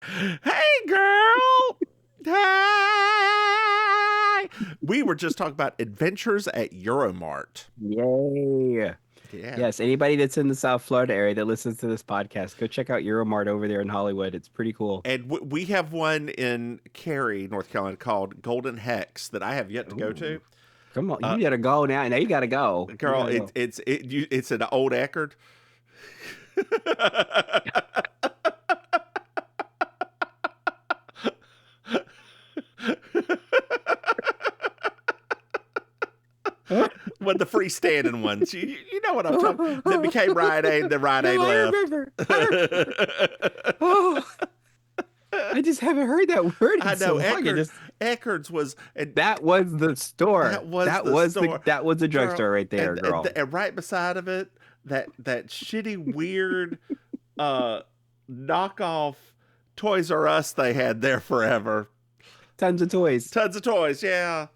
Hey, girl. Hey. We were just talking about adventures at Euromart. Yay. Yeah. Yes, anybody that's in the South Florida area that listens to this podcast, go check out Euromart over there in Hollywood. It's pretty cool. And we have one in Cary, North Carolina called Golden Hex that I have yet to go to. Ooh. Come on, Uh, you gotta go now. Now you gotta go. You girl, gotta go. it's an old Eckerd. With the freestanding ones. You know what I'm talking. That became Rite Aid, the Rite Aid No, I left. remember. I remember. Oh, I just haven't heard that word I in so know long. Eckerd's was and That was the store. that was the store, that was the girl, drugstore right there, girl. and right beside of it, that shitty weird knockoff Toys R Us they had there forever. Tons of toys. Tons of toys, yeah.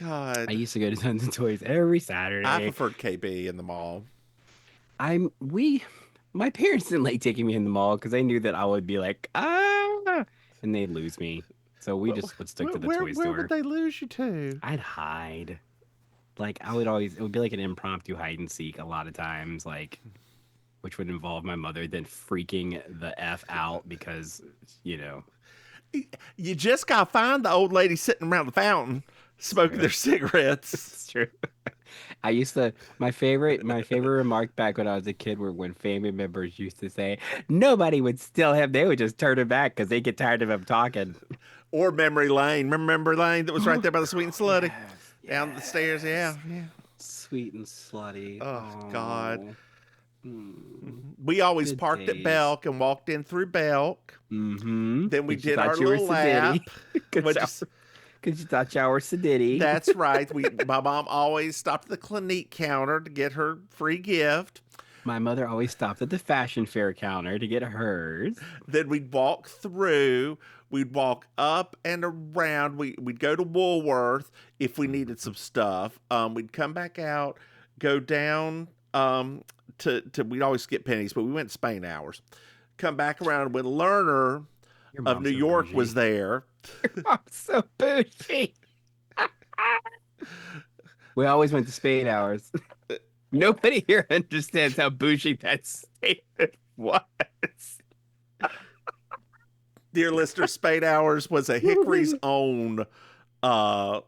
I God, used to go to Tons of Toys every I Saturday. preferred KB in the mall. I'm we My parents didn't like taking me in the mall because they knew that I would be like, and they'd lose me. So we just would stick to the toy Where would store. they lose you to? I'd hide. Like I would always it would be like an impromptu hide and seek a lot of times, like which would involve my mother then freaking the F out because, you know, You just gotta find the old lady sitting around the fountain it's smoking true. their cigarettes. It's true. I used to my favorite remark back when I was a kid were when family members used to say nobody would steal him. They would just turn it back because they get tired of him talking. Or Memory Lane. Remember Memory Lane that was right Oh, there by the Sweet and Slutty? yes, Down the stairs, yeah, yes. yeah. Sweet and slutty. Oh, God. Oh, hmm. We always Good parked at days. Belk and walked in through Belk. Mm-hmm. Then we Because you did our thought you were little sedity. lap. Because Which is, you thought you were sedity. that's right. My mom always stopped at the Clinique counter to get her free gift. My mother always stopped at the fashion fair counter to get hers. Then we'd walk through. We'd walk up and around. We'd go to Woolworth if we needed some stuff. We'd come back out, go down to we'd always skip pennies, but we went to Spain hours. Come back around when Lerner Your of mom's New so York was bougie. there. Your mom's so bougie. We always went to Spade hours. Nobody here understands how bougie that statement was. Dear listener, Spade Hours was a Hickory's own uh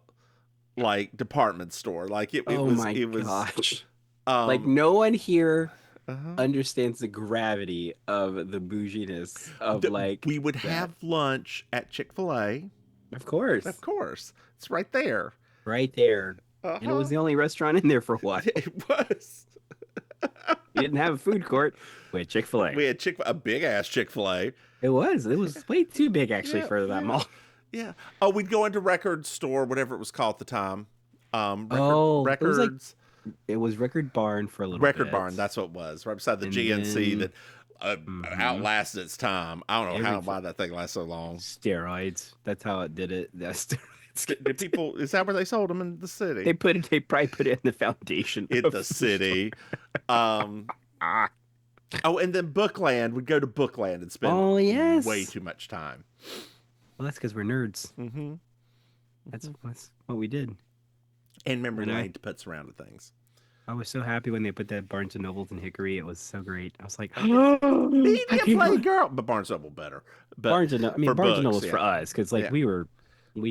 like department store. Like Oh my it was gosh. Like um no one here uh-huh. understands the gravity of the bouginess of like We would that. have lunch at Chick-fil-A. Of course. Of course. It's right there. Right there. And it Uh-huh. was the only restaurant in there for a while. It was. We didn't have a food court. We had Chick-fil-A. We had a big ass Chick-fil-A. It was. It was way too big actually Yeah, for that yeah, mall. yeah. Oh, we'd go into record store, whatever it was called at the time. Oh, it was like Records, it was Record Barn for a little Record bit. Barn. That's what it was. Right beside the And GNC then that mhm, outlasted its time. I don't know everything. why that thing lasted so long. Steroids. That's how it did it. That's Did steroids. people? Is that where they sold them in the city? They put it. They probably put it in the foundation In of the the store. city. Um. Ah. Oh, and then Bookland. We'd go to Bookland and spend Oh way yes. too much time. Well, that's because we're nerds. Mm-hmm. That's what we did. And memory And lane to put surrounded things. I was so happy when they put that Barnes and Nobles in Hickory. It was so great. I was like, I Media can't play believe girl, but Barnes Noble better. But I mean for Barnes and books, Nobles for yeah, us because like yeah, we were yeah.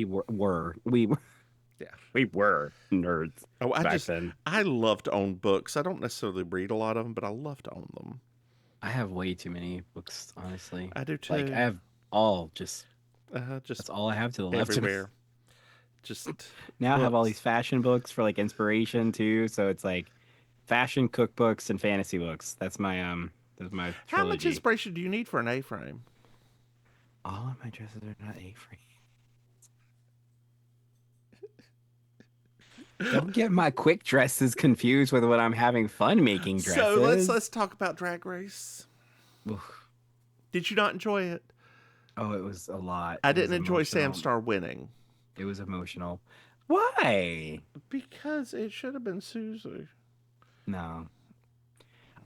we were nerds Oh, back then. I love to own books. I don't necessarily read a lot of them, but I love to own them. I have way too many books, honestly. I do Like I too. have all just Just that's all I have to the left of me. everywhere. Just Now I have all books. these fashion books for like inspiration too. So it's like fashion cookbooks and fantasy books. That's my How much trilogy. inspiration do you need for an A-frame? All of my dresses are not A-frame. Don't get my quick dresses confused with when I'm having fun making So dresses. let's talk about Drag Race. Oof. Did you not enjoy it? Oh, it was a lot. I It was didn't enjoy Sam emotional. Star winning It was emotional. Why? because it should have been Susie. No.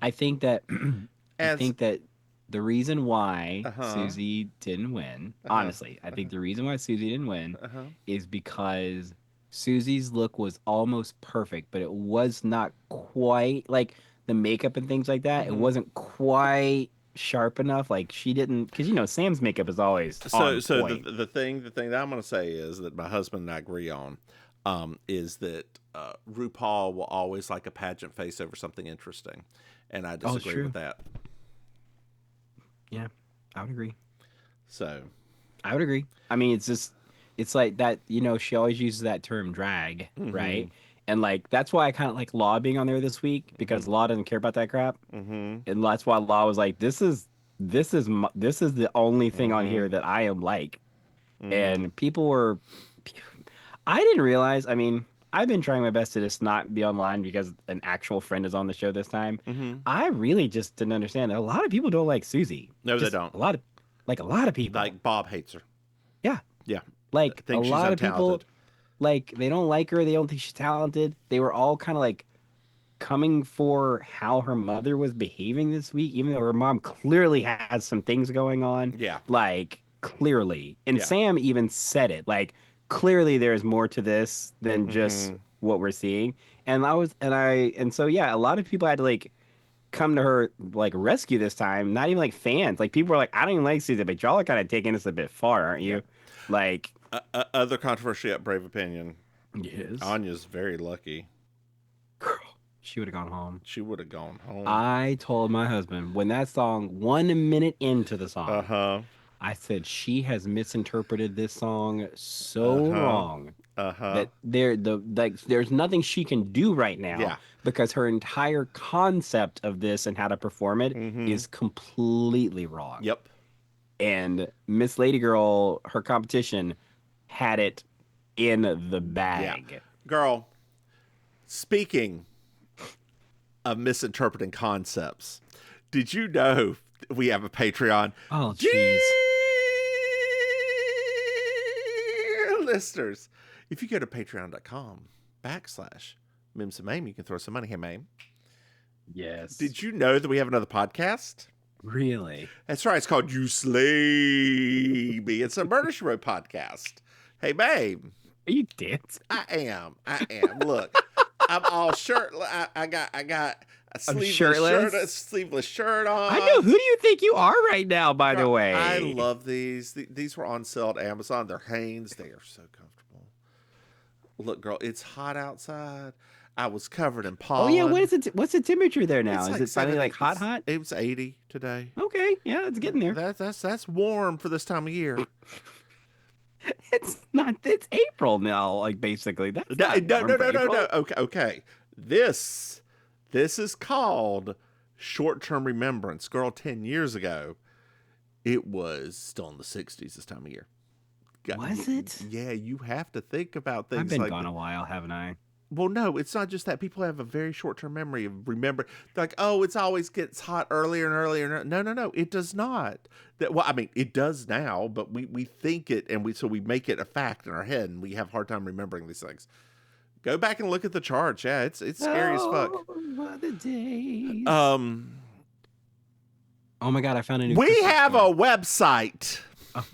I think that I As think that The reason why Uh-huh. Susie didn't win, Uh-huh. honestly, I think the reason why Susie didn't win Uh-huh. is because Susie's look was almost perfect, but it was not quite like the makeup and things like that. It Mm-hmm. wasn't quite sharp enough. Like she didn't, because Sam's makeup is always So on so the point. the thing the thing that I'm gonna say is that my husband and I agree on, is that RuPaul will always like a pageant face over something interesting, and I Oh, it's disagree with true. that. Yeah, I would agree. So. I would agree. I mean, it's just, it's like that, she always uses that term drag, Mm-hmm. right? And like, that's why I kind of like Law being on there this week Mm-hmm. because Law doesn't care about that crap. Mm-hmm. And that's why Law was like, this is the only thing on Mm-hmm. here that I am like. Mm-hmm. And people were, I didn't realize, I mean, I've been trying my best to just not be online because an actual friend is on the show this time. Mm-hmm. I really just didn't understand that a lot of people don't like Susie. No, they Just don't. a lot of people. Like Bob hates her. Yeah. Yeah, Like a think she's lot of people, untalented. like they don't like her. They don't think she's talented. They were all kind of like coming for how her mother was behaving this week, even though her mom clearly has some things going on. Yeah. Like clearly, and Yeah. Sam even said it. Like clearly, there's more to this than just Mm-hmm. what we're seeing. And so yeah, a lot of people had to like come to her like rescue this time. Not even like fans. Like people were like, I don't even like Susan, but y'all are kind of taking this a bit far, aren't Yeah. you? Like, Other controversy at Brave Opinion. yes. Anya's very lucky. Girl, she would have gone home. She would have gone home. I told my husband when that song, 1 minute into the Uh song, huh. I said she has misinterpreted this song Uh so huh. wrong Uh huh. that there's nothing she can do right now Yeah. because her entire concept of this and how to perform it Mm-hmm. is completely wrong. Yep. And Miss Lady Girl, her competition, had it in the Yeah. bag. Girl, speaking of misinterpreting concepts, did you know we have a Patreon? Oh, Dear jeez. listeners, if you go to patreon.com/ Mims and Maim, you can throw some money. Hey, Maim. Yes. Did you know that we have another podcast? Really? That's right. It's called You Slay Me. It's a Murder She Wrote podcast. Hey, babe. Are you dancing? I am. Look, I'm all shirtless. I got a I'm sleeveless shirt on. I know. Who do you think you are right now, by the Girl, way? I love these. These were on sale at Amazon. They're Hanes. They are so comfortable. Look, girl, it's hot outside. I was covered in Oh yeah, pollen. what's the temperature there now? It's Is like it finally 70. like hot? It was 80 today. Okay, yeah, it's getting there. That's warm for this time of year. It's not. It's April now. Like basically, that's not warm for April. No. Okay. This is called short-term remembrance. Girl, 10 years ago, it was still in the 60s this time of year. Was it? Yeah, you have to think about things I've been like gone a while, haven't I? well, no, it's not just that. People have a very short-term memory of remember. They're like, oh, it's always gets hot earlier and earlier. No, it does not. Well, I mean, it does now, but we think it and we make it a fact in our head, and we have a hard time remembering these things. Go back and look at the charts. Yeah, it's scary as fuck. What the days. Um, Oh my god, I found a new. we Christmas have toy. a website. Oh.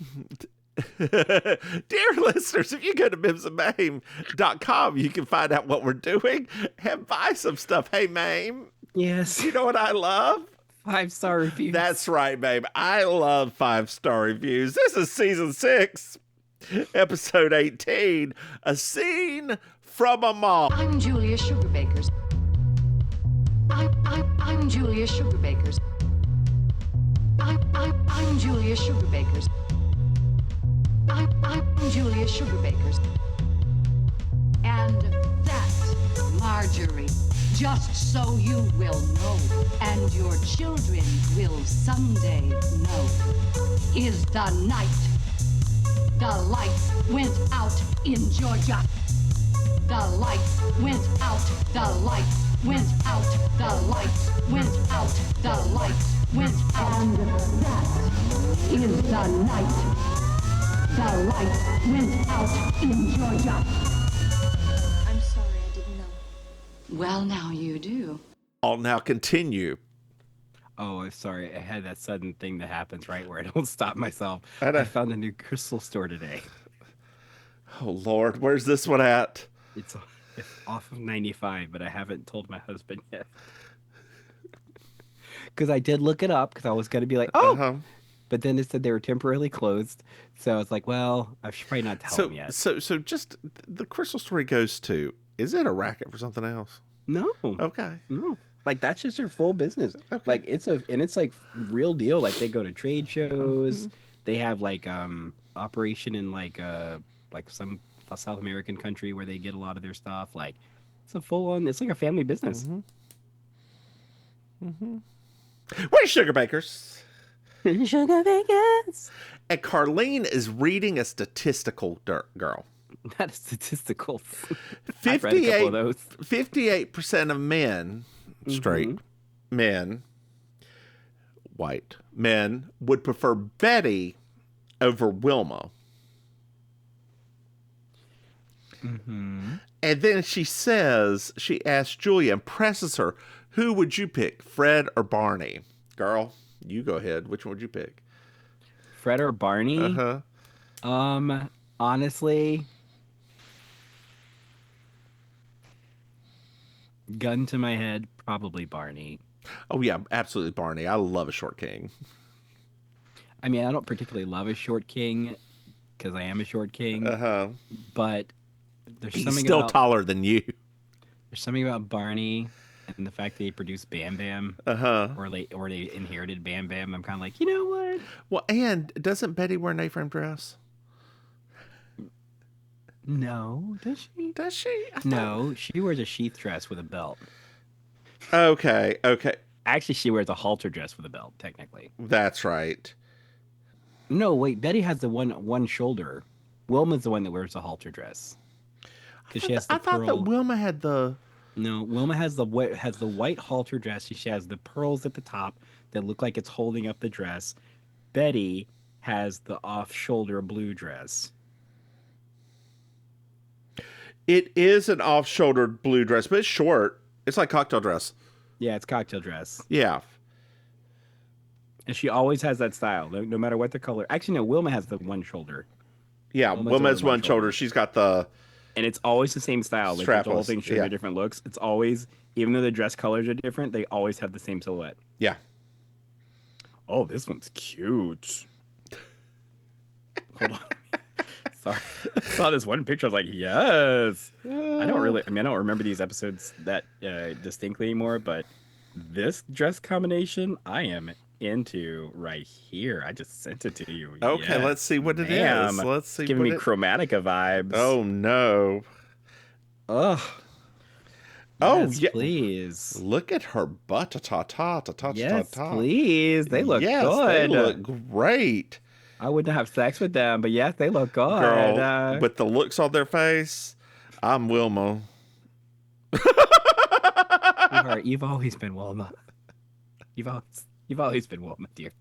Dear listeners, if you go to MimsandMaim.com, you can find out what we're doing and buy some stuff. Hey, Maim, Yes, you know what I love? 5-star reviews. That's right, babe. I love 5-star reviews. This is season 6, episode 18, A Scene from a Mall. I'm Julia Sugarbakers. I'm Julia Sugarbakers. I'm Julia Sugarbakers. I'm Julia Sugarbakers. And that's Marjorie. Just so you will know, and your children will someday know, is the night the lights went out in Georgia. The lights went out, the lights went out, the lights went out, the lights went out. And that is the night the lights went out in Georgia. I'm sorry, I didn't know. Well, now you do. I'll now continue. Oh, sorry. I had that sudden thing that happens right where I don't stop myself. I know. I found a new crystal store today. Oh Lord, where's this one at? It's it's off of 95, but I haven't told my husband yet. Because I did look it up because I was going to be like, oh, Uh-huh. but then it said they were temporarily closed. So I was like, well, I should probably not tell him yet. So just the crystal store he goes to, is it a racket for something else? No, Okay. no. Like that's just their full business. Okay. Like it's like real deal. Like they go to trade shows. They have like operation in like some South American country where they get a lot of their stuff. Like it's a full on. It's like a family business. Where's Sugar Bakers? Sugar Vegas. And Carlene is reading a statistical girl. Not a statistical. I've read a couple of those. 58% of men, straight men, white men, would prefer Betty over Wilma. And then she asks Julia and presses her, who would you pick, Fred or Barney? Girl, you go ahead. Which one would you pick? Fred or Barney? Honestly, gun to my head, probably Barney. Oh yeah, absolutely Barney. I love a short king. I mean, I don't particularly love a short king because I am a short king. But there's He's something still about, taller than you. There's something about Barney and the fact that he produced Bam Bam, or they inherited Bam Bam. I'm kind of like, you know what? Well, and doesn't Betty wear an A-frame dress? No, does she? Does she? No, she wears a sheath dress with a belt. Okay. Actually, she wears a halter dress with a belt, technically. That's right. No, wait. Betty has the one shoulder. Wilma's the one that wears the halter dress. Because she has the I thought that Wilma had the. No, Wilma has the white halter dress. She has the pearls at the top that look like it's holding up the dress. Betty has the off-shoulder blue dress. It is an off-shouldered blue dress, but it's short. It's like cocktail dress. Yeah, it's cocktail dress. Yeah. And she always has that style, no matter what the color. Actually, no, Wilma has the one shoulder. Yeah, Wilma has one shoulder. She's got the... And it's always the same style. Like the whole thing shows you different looks. It's always, even though the dress colors are different, they always have the same silhouette. Yeah. Oh, this one's cute. Hold on. Sorry. I saw this one picture. I was like, yes. I don't remember these episodes that distinctly anymore, but this dress combination I am into right here. I just sent it to you. Okay, yes. let's see what it is. Let's see. It's giving me Chromatica vibes. Oh, no. Ugh. Oh, yes, yeah. Please. Look at her butt. Yes, please. They look good. They look great. I wouldn't have sex with them, but yes, they look good. Girl, with the looks on their face, I'm Wilma. You've always been Wilma. You've always been Wilma, dear.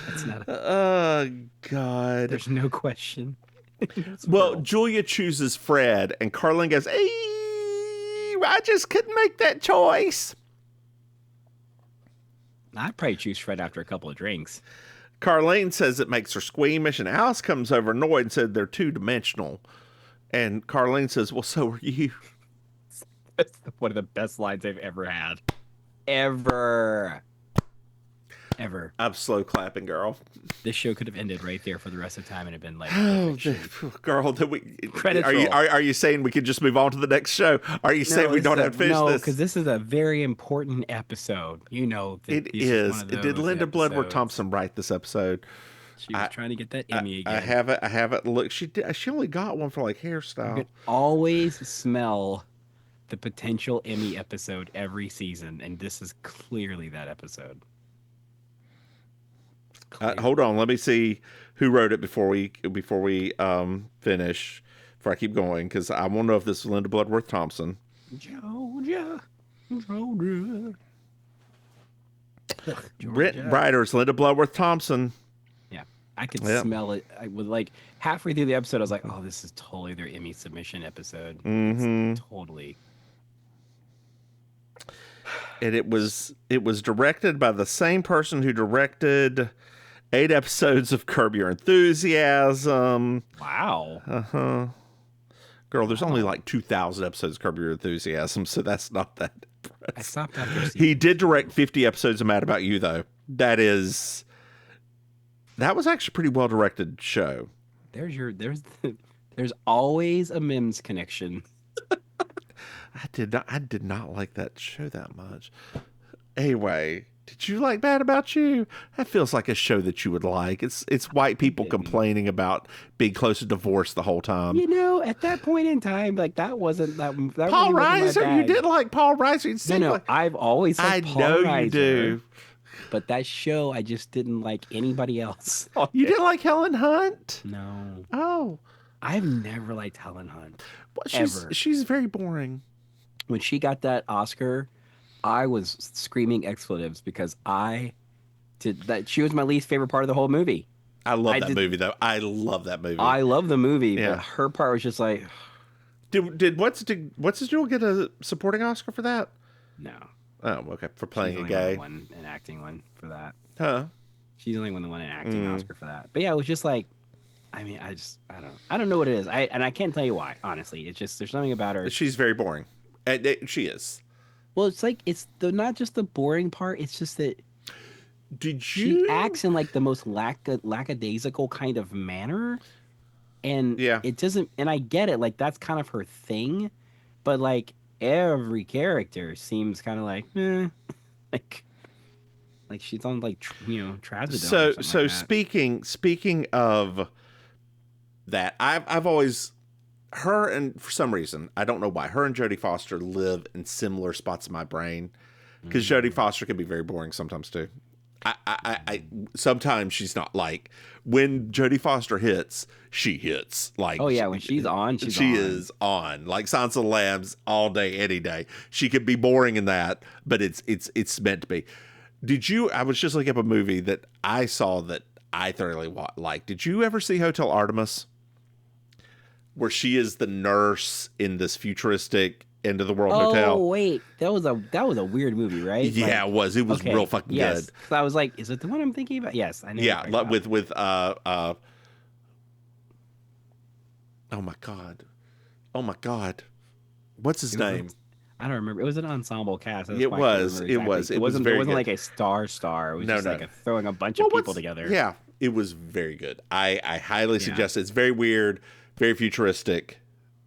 That's not. Oh God. There's no question. Well, Julia chooses Fred, and Carlin goes, "Hey, I just couldn't make that choice." I'd probably choose Fred after a couple of drinks. Carlene says it makes her squeamish, and Alice comes over annoyed and said they're two-dimensional. And Carlene says, well, so are you. That's one of the best lines I've ever had. Ever. I'm slow clapping, girl. This show could have ended right there for the rest of time and have been like, girl, Credit are you saying we could just move on to the next show? Are you saying we don't have to finish this? No, because this is a very important episode. You know, it is. Did Linda Bloodworth Thompson write this episode? She was trying to get that Emmy again. I haven't looked. She only got one for like hairstyle. You could always smell the potential Emmy episode every season, and this is clearly that episode. Hold on, let me see who wrote it before we finish. Before I keep going, because I want to know if this is Linda Bloodworth Thompson. Georgia. Written writers Linda Bloodworth Thompson. Yeah, I could smell it. I was like halfway through the episode, I was like, "Oh, this is totally their Emmy submission episode." Mm-hmm. Totally. And it was directed by the same person who directed 8 episodes of Curb Your Enthusiasm. Wow. Girl, there's only like 2,000 episodes of Curb Your Enthusiasm, so that's not that impressive. I stopped after season. He did direct 50 episodes of Mad About You, though. That was actually a pretty well directed show. There's always a Mims connection. I did not like that show that much. Anyway, did you like Mad About You? That feels like a show that you would like. It's white people complaining about being close to divorce the whole time. You know, at that point in time, like that wasn't that. Paul really wasn't my Reiser, you bag. didn't like Paul Reiser. No, I've always liked Paul know Reiser, you do. But that show, I just didn't like anybody else. You didn't like Helen Hunt? No. Oh, I've never liked Helen Hunt. well, she's very boring. When she got that Oscar, I was screaming expletives because I did that. She was my least favorite part of the whole movie. I love that movie, though. I love that movie. I love the movie, Yeah. but her part was just like, Did what's his jewel get a supporting Oscar for that? no. Oh, okay, for playing a She's gay. only won an acting one for that. Huh? She's only won the one an acting Oscar for that. But yeah, it was just like, I mean, I don't know what it is. I can't tell you why. Honestly, it's just there's something about her. She's very boring. She is. Well, it's like not just the boring part. It's just that Did she you? acts in like the most lackadaisical kind of manner, and Yeah. it doesn't. And I get it, like that's kind of her thing, but like every character seems kind of like, like she's on like trazodone. So or something like that. speaking of that, I've always her, and for some reason I don't know why, her and Jodie Foster live in similar spots in my brain, because Jodie Foster can be very boring sometimes too. I sometimes she's not, like when Jodie Foster hits, she hits like, Oh yeah, when she's on, she is on like Silence of the Lambs all day, any day. She could be boring in that, but it's meant to be. Did you? I was just looking up a movie that I saw that I thoroughly liked. Did you ever see Hotel Artemis, where she is the nurse in this futuristic end of the world hotel? Oh wait, that was a weird movie, right? Yeah, Like, it was. It was okay, real fucking yes. good. So I was like, is it the one I'm thinking about? Yes, I know. Yeah, you're talking about. with oh my god, what's his name? I don't remember. It was an ensemble cast. That's It why I can't was. remember It exactly. was. It It was wasn't. very It wasn't good. like a star. It was No, just no. like throwing a bunch Well, of people what's- together. Yeah, it was very good. I highly suggest it. It's very weird, very futuristic,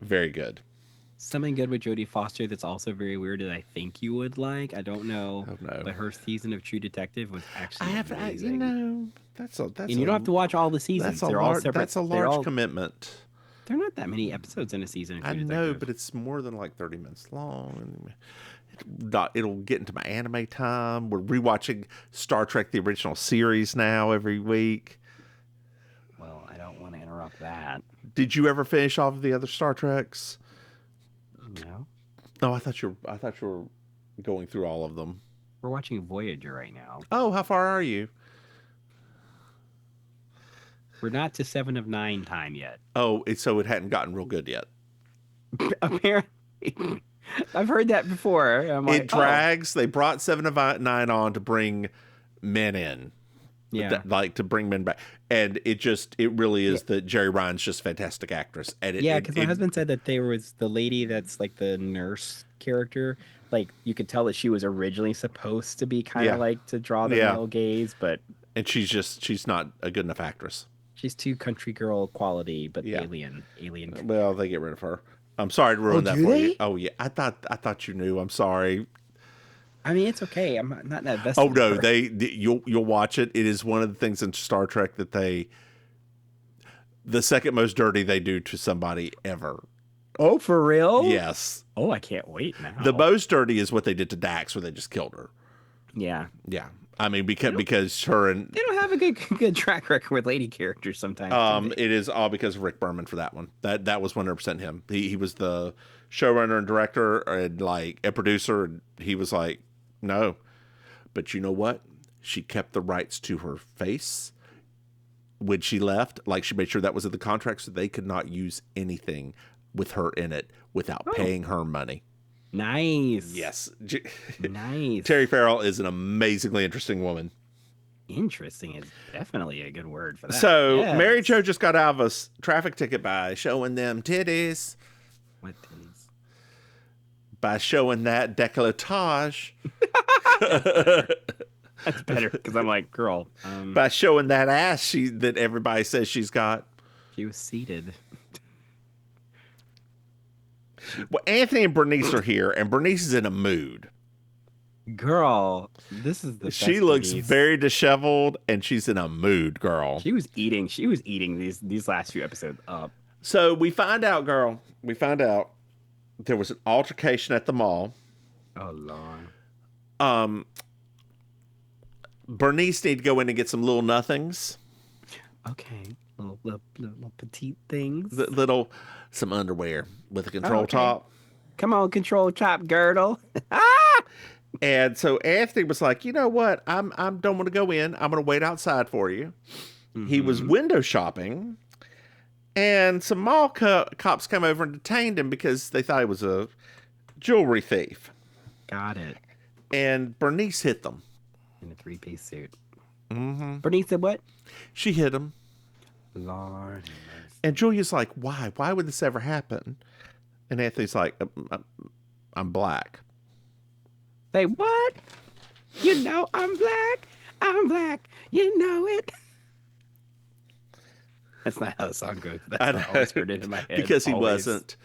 very good. Something good with Jodie Foster that's also very weird that I think you would like. I don't know. Oh, no. But her season of True Detective was actually you amazing. know, that's and you don't have to watch all the seasons. That's a They're all large. separate. That's a they're large all- commitment. They're not that many episodes in a season of True I Detective. know, but it's more than like 30 minutes long. It'll get into my anime time. We're rewatching Star Trek, the original series now every week. Well, I don't want to interrupt that. Did you ever finish off of the other Star Treks? No. Oh, I thought you were going through all of them. We're watching Voyager right now. Oh, how far are you? We're not to 7 of 9 time yet. Oh, so it hadn't gotten real good yet. Apparently. I've heard that before. I'm like, It drags. They brought 7 of 9 on to bring men in. Yeah. Like to bring men back. And it really is that Jerry Ryan's just a fantastic actress. And because my husband said that there was the lady that's like the nurse character. Like you could tell that she was originally supposed to be kind of like to draw the male gaze, but and she's not a good enough actress. She's too country girl quality, but Yeah. alien. Well, they get rid of her. I'm sorry to ruin that do for they? you. Oh yeah, I thought you knew. I'm sorry. I mean, it's okay. I'm not that invested. Oh no, in her. you'll watch it. It is one of the things in Star Trek that the second most dirty they do to somebody ever. Oh, for real? Yes. Oh, I can't wait now. The most dirty is what they did to Dax, where they just killed her. Yeah. Yeah. I mean, because her and They don't have a good track record with lady characters sometimes. it is all because of Rick Berman for that one. That was 100% him. He was the showrunner and director and like a producer. And he was like, no, but you know what? She kept the rights to her face when she left. Like she made sure that was in the contract, so they could not use anything with her in it without paying her money. Nice. Yes. Nice. Terry Farrell is an amazingly interesting woman. Interesting is definitely a good word for that. So Yes. Mary Jo just got out of a traffic ticket by showing them titties. What titties? By showing that décolletage. That's better because I'm like, girl. By showing that ass that everybody says she's got. She was seated. Well, Anthony and Bernice are here, and Bernice is in a mood. Girl, this is the. She best looks Bernice. very disheveled, and she's in a mood, girl. She was eating. She was eating these last few episodes up. So we find out, girl. We find out there was an altercation at the mall. Oh Lord. Bernice need to go in and get some little nothings. Okay. Little petite things. Some underwear with a control okay. top. Come on, control top girdle. And so Anthony was like, you know what? I don't want to go in. I'm going to wait outside for you. Mm-hmm. He was window shopping, and some mall cops come over and detained him because they thought he was a jewelry thief. Got it. And Bernice hit them. In a 3-piece suit. Mm-hmm. Bernice said what? She hit him. Lord. And Julia's like, why? Why would this ever happen? And Anthony's like, I'm black. Say what? You know I'm black. I'm black. You know it. That's not how the song goes. That's how I always heard it in my head. Because he always. wasn't.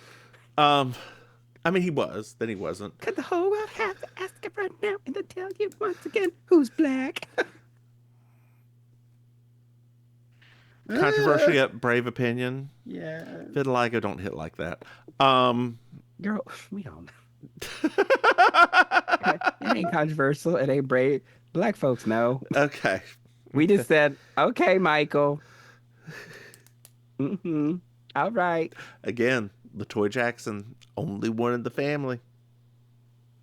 I mean, he was. Then he wasn't. Cause the whole world has to ask it right now and to tell you once again who's black. Controversially up Brave Opinion. Yeah. Vitiligo don't hit like that. Girl, we don't. It ain't controversial. It ain't brave. Black folks know. Okay. We just said, okay, Michael. Mm-hmm. All right. Again, LaToya Jackson, only one in the family.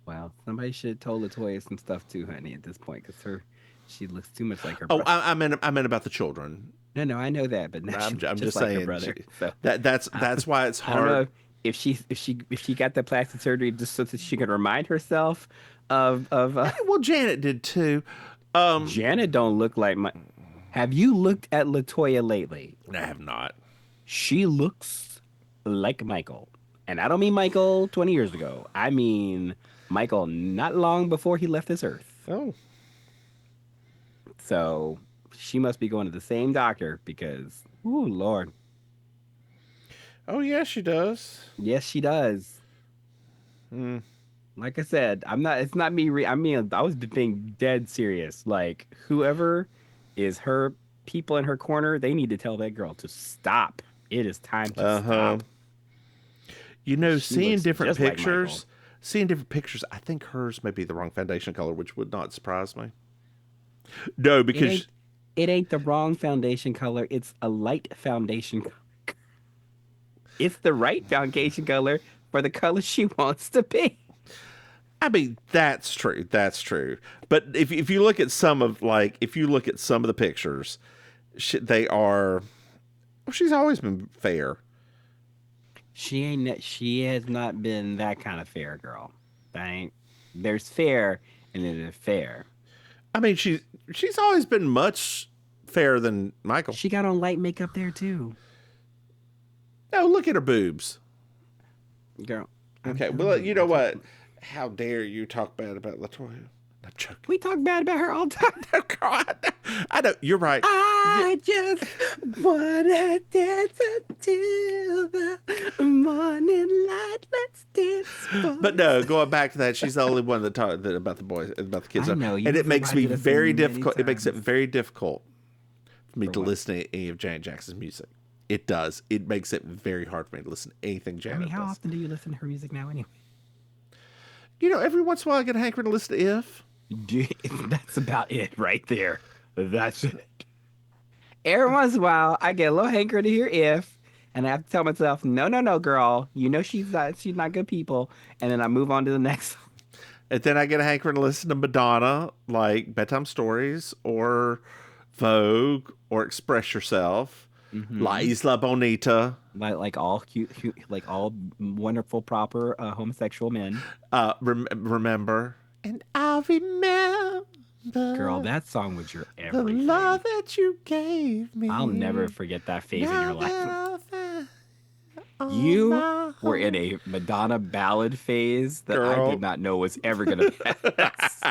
Well, somebody should have told LaToya some stuff too, honey, at this point, because she looks too much like her Oh, brother. I meant about the children. No, I know that, but now I'm she's just like saying her brother. So that's why it's I don't know hard. if she got the plastic surgery just so that she could remind herself of Well, Janet did too. Janet don't look like my. Have you looked at LaToya lately? I have not. She looks like Michael. And I don't mean Michael 20 years ago. I mean Michael not long before he left this earth. Oh. So she must be going to the same doctor because, ooh, Lord. Oh, yeah, she does. Yes, she does. Like I said, it's not me. I was being dead serious. Like, whoever is her people in her corner, they need to tell that girl to stop. It is time to stop. You know, seeing looks different just like pictures, I think hers may be the wrong foundation color, which would not surprise me. No, because it ain't the wrong foundation color. It's a light foundation color. It's the right foundation color for the color she wants to be. I mean, that's true. That's true. But if you look at some of the pictures, they are. Well, she's always been fair. She has not been that kind of fair, girl. There's fair and then there's fair. I mean, she's always been much fairer than Michael. She got on light makeup there too. No, look at her boobs. Girl. Okay, well, you know what? How dare you talk bad about LaToya? I'm joking. We talk bad about her all the time. Oh, God. I know. You're right. I just wanna dance until the morning light. Let's dance. But no, going back to that, she's the only one that talked about the boys, about the kids. I know, and it makes me reminded us very many difficult. It makes it times. very difficult for me For to what? listen to any of Janet Jackson's music. It does. It makes it very hard for me to listen to anything Janet I mean, how does. often do you listen to her music now anyway? You know, every once in a while I get hankering to listen to If. That's about it right there. That's it. Every once in a while, I get a little hankering to hear If, and I have to tell myself, no, girl. You know she's not good people. And then I move on to the next. And then I get a hankering to listen to Madonna, like Bedtime Stories or Vogue or Express Yourself. La Isla Bonita. Like all cute, like all wonderful, proper homosexual men. Remember. And I'll remember. Girl, that song was your The everything. love that you gave me. I'll never forget that phase in your life. You were in a Madonna ballad phase that I Girl. did not know was ever going to pass.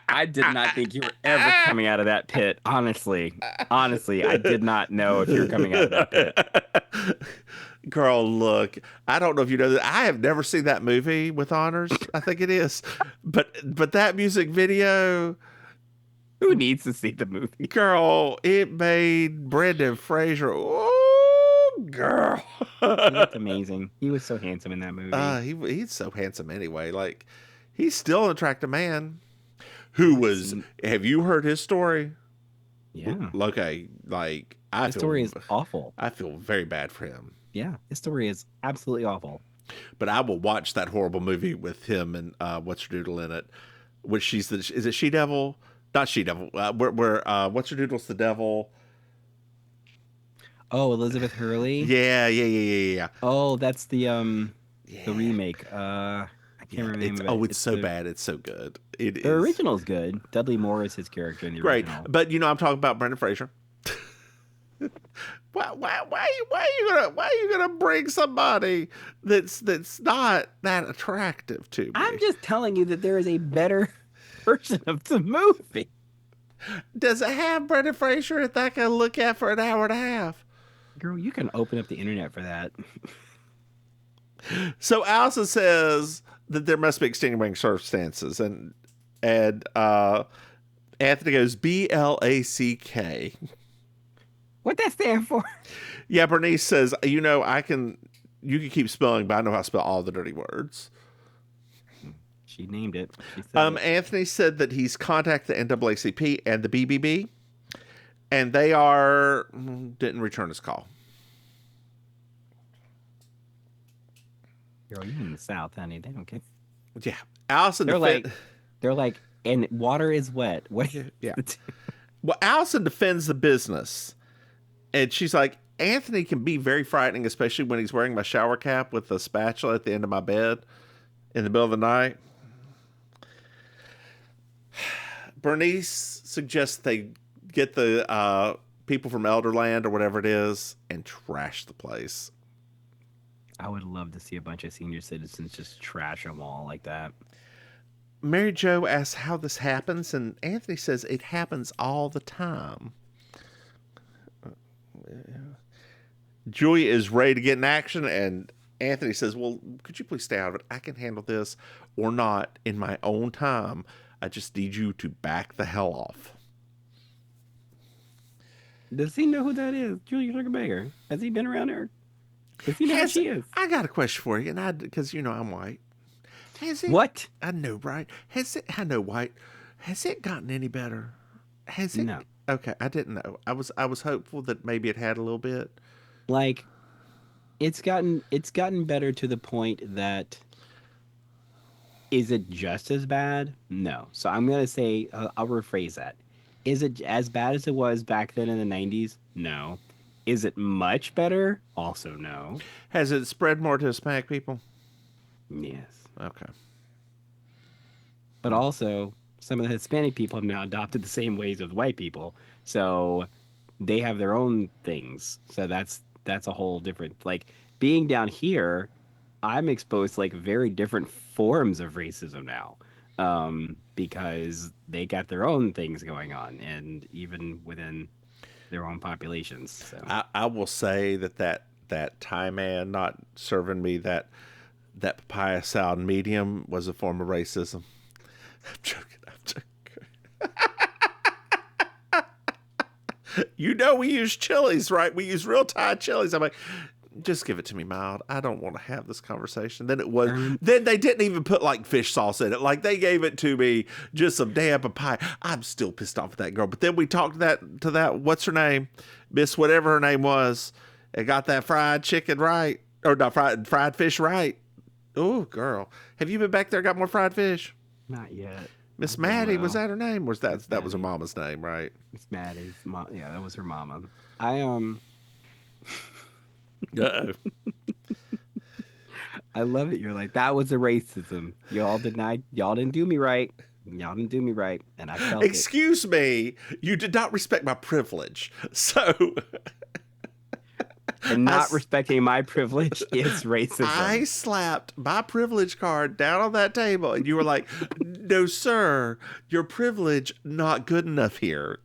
I did not think you were ever coming out of that pit. Honestly, I did not know if you were coming out of that pit. Girl, look, I don't know if you know that. I have never seen that movie with honors. I think it is. But that music video. Who needs to see the movie? Girl, it made Brendan Fraser. Oh, girl. He looked amazing. He was so handsome in that movie. He's so handsome anyway. Like, he's still an attractive man. Who was, have you heard his story? Yeah. Okay, like, His story is awful. I feel very bad for him. Yeah, his story is absolutely awful. But I will watch that horrible movie with him and What's Her Doodle in it. Which is it She Devil? Not She Devil. Where What's Her Doodle's the devil. Oh, Elizabeth Hurley? Yeah. Oh, that's the remake. I can't remember the name of it. Oh, it's so bad. It's so good. The original's good. Dudley Moore is his character in the original. Great. But I'm talking about Brendan Fraser. Why are you gonna bring somebody that's not that attractive to me? I'm just telling you that there is a better version of the movie. Does it have Brendan Fraser that I can look at for an hour and a half? Girl, you can open up the internet for that. So Allison says that there must be extenuating circumstances, and Anthony goes BLACK. What that stand for? Yeah, Bernice says, you can keep spelling, but I know how to spell all the dirty words. She named it. She said Anthony said that he's contacted the NAACP and the BBB, and they didn't return his call. Girl, you're in the South, honey. They don't care. Yeah. Allison they're like, and water is wet. What? Yeah. Well, Allison defends the business. And she's like, Anthony can be very frightening, especially when he's wearing my shower cap with a spatula at the end of my bed in the middle of the night. Bernice suggests they get the people from Elderland or whatever it is and trash the place. I would love to see a bunch of senior citizens just trash them all like that. Mary Jo asks how this happens, and Anthony says it happens all the time. Julia is ready to get in action, and Anthony says, well, could you please stay out of it? I can handle this or not in my own time. I just need you to back the hell off. Does he know who that is? Julia Sugar-Baker. Has he been around her? Does he know who she is? I got a question for you, and because I'm white. What? I know, right? I know, white. Has it gotten any better? Has it? No. Okay, I didn't know. I was hopeful that maybe it had a little bit. Like, it's gotten better to the point that, is it just as bad? No. So I'm gonna say I'll rephrase that. Is it as bad as it was back then in the 90s? No. Is it much better? Also no. Has it spread more to Hispanic people? Yes. Okay. But also, some of the Hispanic people have now adopted the same ways as white people, so they have their own things. So that's a whole different, like, being down here, I'm exposed to like very different forms of racism now, because they got their own things going on, and even within their own populations. So I will say that Thai man not serving me that papaya salad medium was a form of racism. I'm joking. We use chilies, right? We use real Thai chilies. I'm like, just give it to me mild. I don't want to have this conversation. Then then they didn't even put like fish sauce in it. Like they gave it to me just some damn papaya. I'm still pissed off at that girl. But then we talked to that what's her name? Miss whatever her name was, and got that fried chicken right. Or not fried fish right. Oh, girl. Have you been back there and got more fried fish? not yet. Miss Maddie, was that her name? Was that was her mama's name, right? Miss Maddie's mom. Yeah, that was her mama. I Uh-oh. I love it. You're like, that was a racism. Y'all didn't do me right. Y'all didn't do me right. And I felt it. Excuse me, you did not respect my privilege. So And not respecting my privilege is racism. I slapped my privilege card down on that table, and you were like, "No, sir, your privilege not good enough here.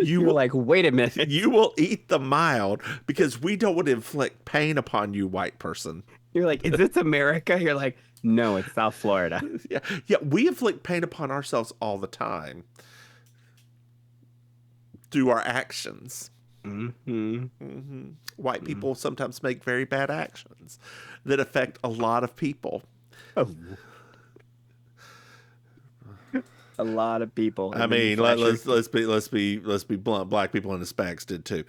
You were like, wait a minute. You will eat the mild because we don't want to inflict pain upon you, white person." You're like, is this America? You're like, no, it's South Florida. Yeah, we inflict pain upon ourselves all the time through our actions. White people sometimes make very bad actions that affect a lot of people. Oh. A lot of people. I mean, let's be blunt. Black people and Hispanics did too.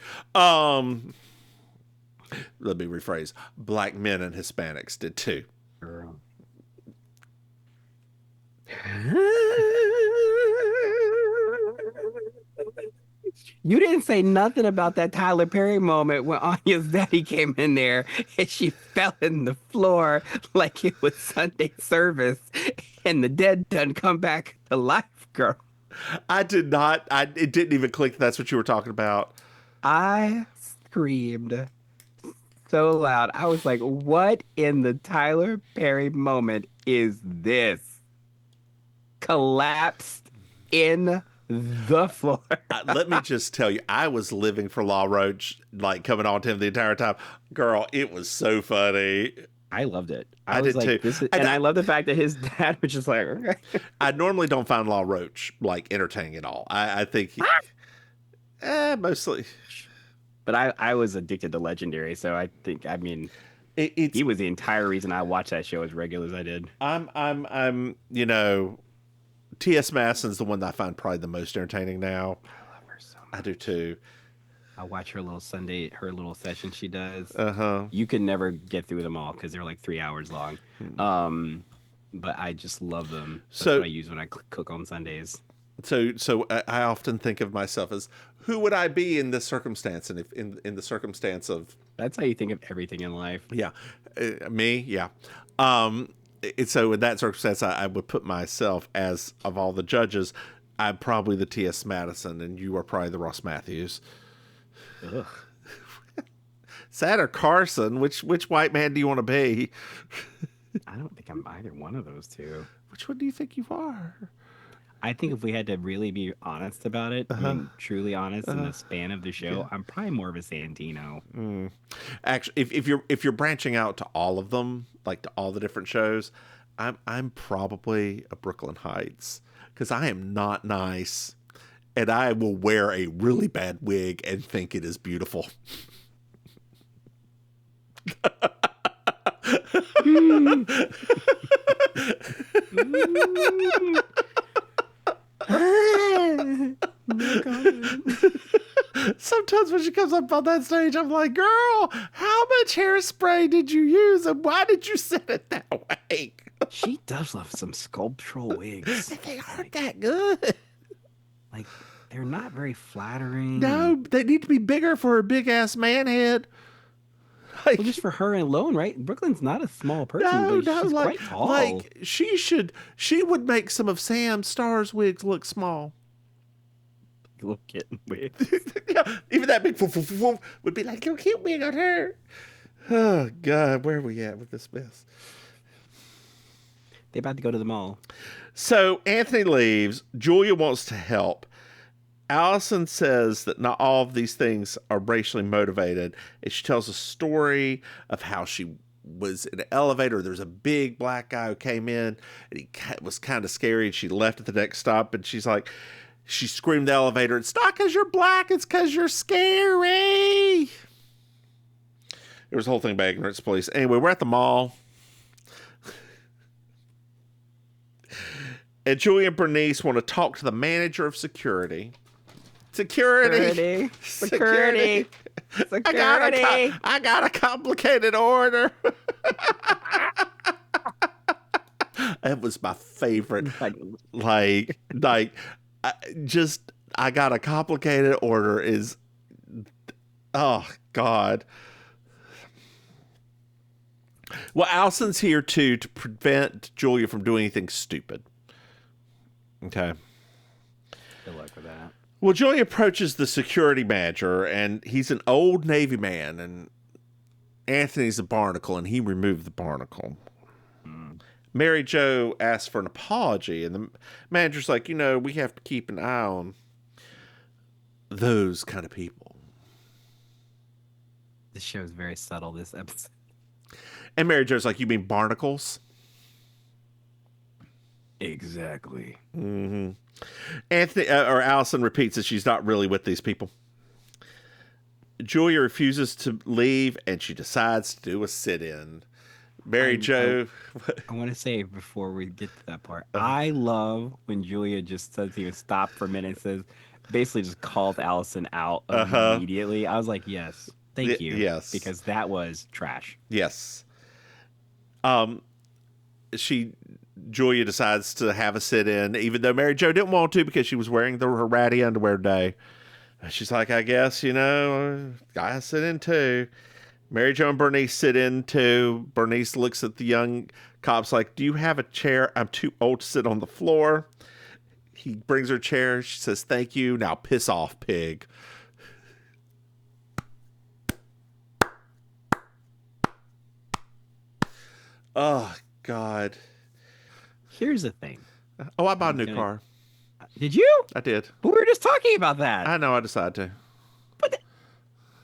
Let me rephrase. Black men and Hispanics did too. You didn't say nothing about that Tyler Perry moment when Anya's daddy came in there and she fell in the floor like it was Sunday service and the dead done come back to life, girl. I did not. It didn't even click. That's what you were talking about. I screamed so loud. I was like, what in the Tyler Perry moment is this? Collapsed in the floor. Let me just tell you, I was living for Law Roach, like coming on to him the entire time. Girl, it was so funny. I loved it. I was did like, too. And I love the fact that his dad was just like, I normally don't find Law Roach like entertaining at all. I think mostly. But I was addicted to Legendary, so I think, I mean, he was the entire reason I watched that show as regular as I did. I'm you know, T.S. Masson's the one that I find probably the most entertaining now. I love her so much. I do too. I watch her little session she does. You can never get through them all because they're like 3 hours long. But I just love them. That's what I use when I cook on Sundays. So I often think of myself as, who would I be in this circumstance? And if in the circumstance of, that's how you think of everything in life. Yeah, me, yeah. So in that circumstance, I would put myself as, of all the judges, I'm probably the T.S. Madison, and you are probably the Ross Matthews. Ugh. Sad or Carson? Which white man do you want to be? I don't think I'm either one of those two. Which one do you think you are? I think if we had to really be honest about it, I mean, truly honest in the span of the show, I'm probably more of a Santino. Actually, if you're branching out to all of them, like to all the different shows, I'm probably a Brooklyn Heights, because I am not nice, and I will wear a really bad wig and think it is beautiful. Sometimes when she comes up on that stage, I'm like, girl, how much hairspray did you use and why did you set it that way? She does love some sculptural wigs. They aren't that good. Like, they're not very flattering. No, they need to be bigger for her big ass man head. Like, well, just for her alone, right? Brooklyn's not a small person, but she's quite tall. Like, she would make some of Sam Starr's wigs look small. Little kitten wig. Yeah, even that big would be like, little cute wig on her. Oh, God, where are we at with this mess? They're about to go to the mall. So Anthony leaves. Julia wants to help. Allison says that not all of these things are racially motivated. And she tells a story of how she was in an elevator. There's a big black guy who came in, and he was kind of scary. And she left at the next stop, and she's like, she screamed the elevator, "It's not because you're black, it's because you're scary." There was a whole thing about ignorance police. Anyway, we're at the mall. And Julia and Bernice want to talk to the manager of security. Security. I got a complicated order. That was my favorite. I got a complicated order is Oh, God. Well, Allison's here, too, to prevent Julia from doing anything stupid. Okay. Good luck with that. Well, Julia approaches the security manager, and he's an old Navy man, and Anthony's a barnacle, and he removed the barnacle. Mary Jo asks for an apology, and the manager's like, we have to keep an eye on those kind of people. This show is very subtle, this episode. And Mary Jo's like, you mean barnacles? Exactly. Mm-hmm. Anthony or Allison repeats that she's not really with these people. Julia refuses to leave, and she decides to do a sit-in. Mary Jo. I want to say before we get to that part, I love when Julia just says he would stop for a minute and says, basically just calls Allison out immediately. I was like, yes, thank you. Yes. Because that was trash. Yes. Julia decides to have a sit-in, even though Mary Jo didn't want to because she was wearing her ratty underwear today. She's like, I guess, gotta sit in too. Mary Jo and Bernice sit in too. Bernice looks at the young cops like, do you have a chair? I'm too old to sit on the floor. He brings her a chair. She says, thank you. Now piss off, pig. Oh, God. Here's the thing. Oh, I bought a new car. Did you? I did. But we were just talking about that. I know. I decided to. But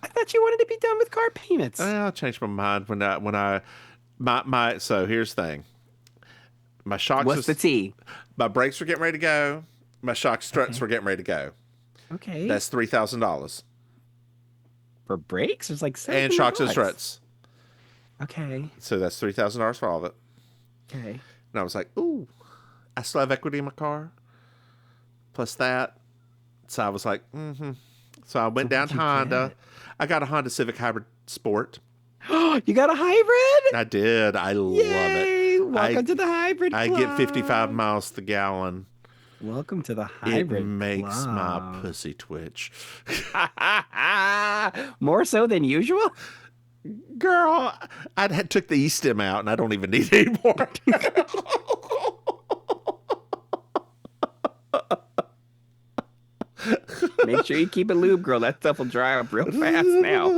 I thought you wanted to be done with car payments. I changed my mind so here's the thing. My shocks. What's the tea? My brakes were getting ready to go. My shock struts were getting ready to go. Okay. That's $3,000 for brakes. It's like and shocks and struts. Okay. So that's $3,000 for all of it. Okay. And I was like, ooh, I still have equity in my car. Plus that. So I was like, mm-hmm. So I went down to Honda. I got a Honda Civic Hybrid Sport. You got a hybrid? I did. I love it. Welcome to the hybrid club. I get 55 miles to the gallon. Welcome to the hybrid It makes club. my pussy twitch. More so than usual? Girl, took the E-stem out and I don't even need it anymore. Make sure you keep it lube, girl. That stuff will dry up real fast now.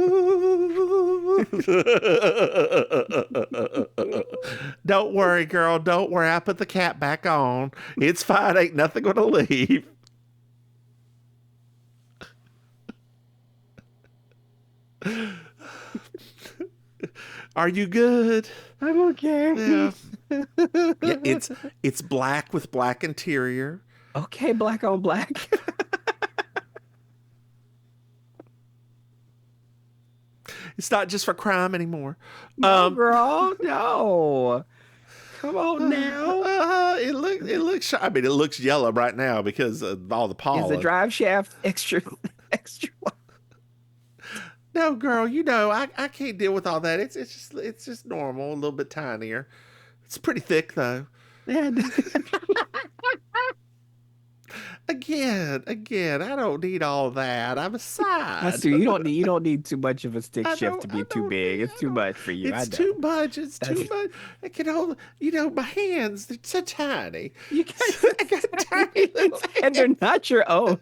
Don't worry, girl. Don't worry. I put the cap back on. It's fine. Ain't nothing gonna leave. Are you good? I'm okay. Yeah. It's black with black interior. Okay, black on black. It's not just for crime anymore. No, girl, no. Come on now. It looks. I mean, it looks yellow right now because of all the pollen. Is the drive shaft extra? No, girl. I can't deal with all that. It's just normal. A little bit tinier. It's pretty thick though. Yeah. Again, I don't need all that. I'm a side. That's true. You don't need too much of a stick shift to be too big. It's too much for you. It's too much. Too much. I can hold. My hands. They're so tiny. I got tiny little hands. And they're not your own.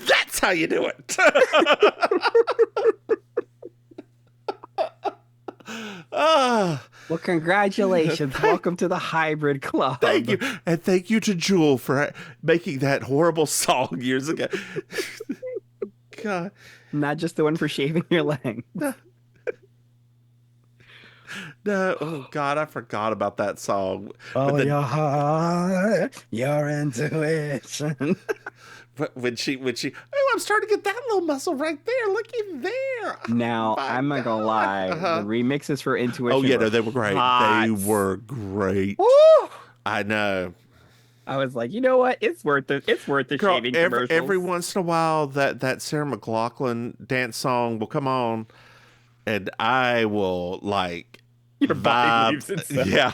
That's how you do it. Well, congratulations. Welcome to the hybrid club. Thank you. And thank you to Jewel for making that horrible song years ago. God. Not just the one for shaving your leg. No. Oh, God, I forgot about that song. Your heart, your intuition. But when she, I'm starting to get that little muscle right there. Looky there. Now, I'm not gonna lie. The remixes for Intuition. Oh yeah, no, they were great. Hot. They were great. Woo! I know. I was like, you know what? It's worth it. It's worth the Girl, shaving commercials. every once in a while, that Sarah McLachlan dance song will come on, and I will Your body vibe. believes itself. Yeah,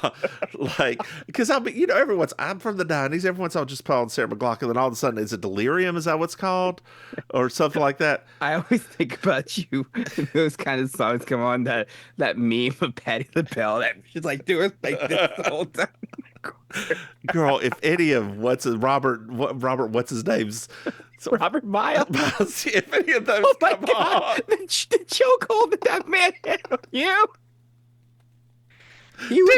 like because I'll be, I'm from the '90s. Every once I'll just put on Sarah McLachlan, and all of a sudden, is it delirium? Is that what's called, or something like that? I always think about you. Those kind of songs come on, that meme of Patti LaBelle that she's like doing like this the whole time. Girl, if any of Robert, what's his name's Robert Miles. if any of those Oh my come God! on, The chokehold that man had on you. He would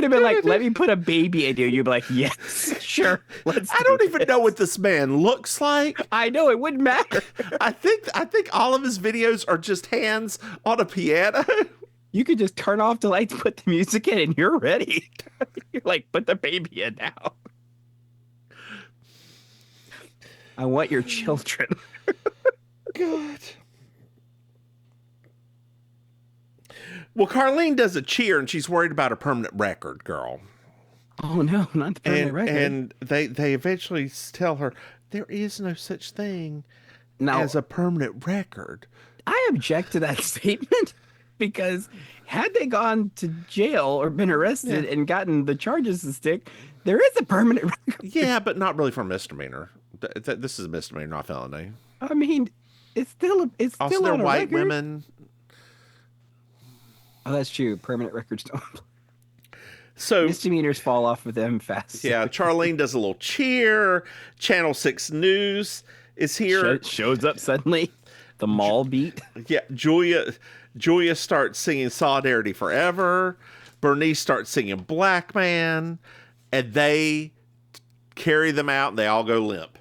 have been like, let me put a baby in you. You'd be like, yes, sure. Let's. I don't even know what this man looks like. I know it wouldn't matter. I think all of his videos are just hands on a piano. You could just turn off the lights, put the music in, and you're ready. You're like, put the baby in now. I want your children. God. Well, Carlene does a cheer, and she's worried about a permanent record, girl. Oh no, not the permanent record. And they eventually tell her there is no such thing Now, as a permanent record. I object to that statement because had they gone to jail or been arrested and gotten the charges to stick, there is a permanent record. Yeah, but not really for a misdemeanor. This is a misdemeanor, not felony. I mean, it's still Also, they're on a white record. women. Oh, that's true. Permanent records don't. So Misdemeanors fall off of them fast. yeah, Charlene does a little cheer. Channel 6 News is here. Shows up suddenly. The mall beat. Yeah, Julia starts singing Solidarity Forever. Bernice starts singing Black Man. And they carry them out and they all go limp.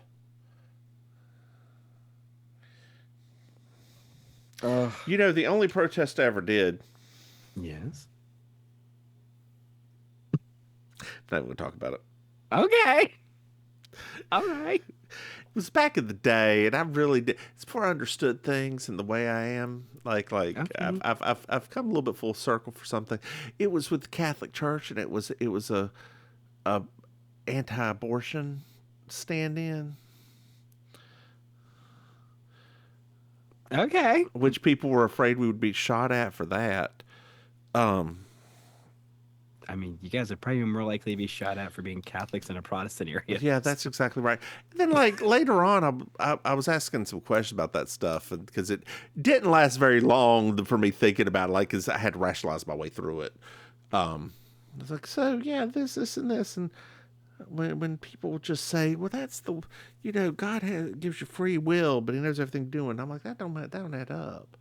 The only protest I ever did. Yes. Not even going to talk about it. Okay. All right. It was back in the day, and I really did. It's before I understood things and the way I am. Okay. I've come a little bit full circle for something. It was with the Catholic Church, and it was a anti-abortion stand-in, Okay. which people were afraid we would be shot at for that. I mean, you guys are probably more likely to be shot at for being Catholics in a Protestant area. Yeah, that's exactly right. And then, like later on, I was asking some questions about that stuff, and because it didn't last very long for me thinking about it, like, because I had to rationalize my way through it. I was like, so yeah, this, and this, and when people just say, well, that's the, God gives you free will, but He knows everything you're doing. I'm like, that don't add up.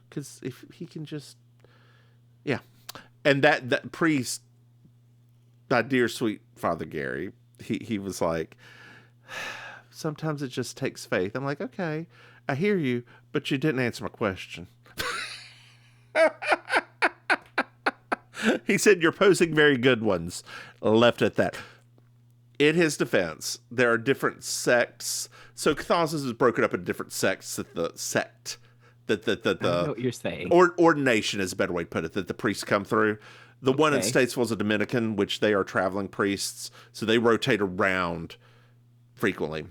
Because if He can just, yeah. And that priest, my dear sweet Father Gary, he was like, sometimes it just takes faith. I'm like, okay, I hear you, but you didn't answer my question. He said, you're posing very good ones. Left at that. In his defense, there are different sects. So Catholicism is broken up into different sects. I know what you're saying. Ordination is a better way to put it, that the priests come through. The one in Okay. Statesville is a Dominican, which they are traveling priests. So they rotate around frequently.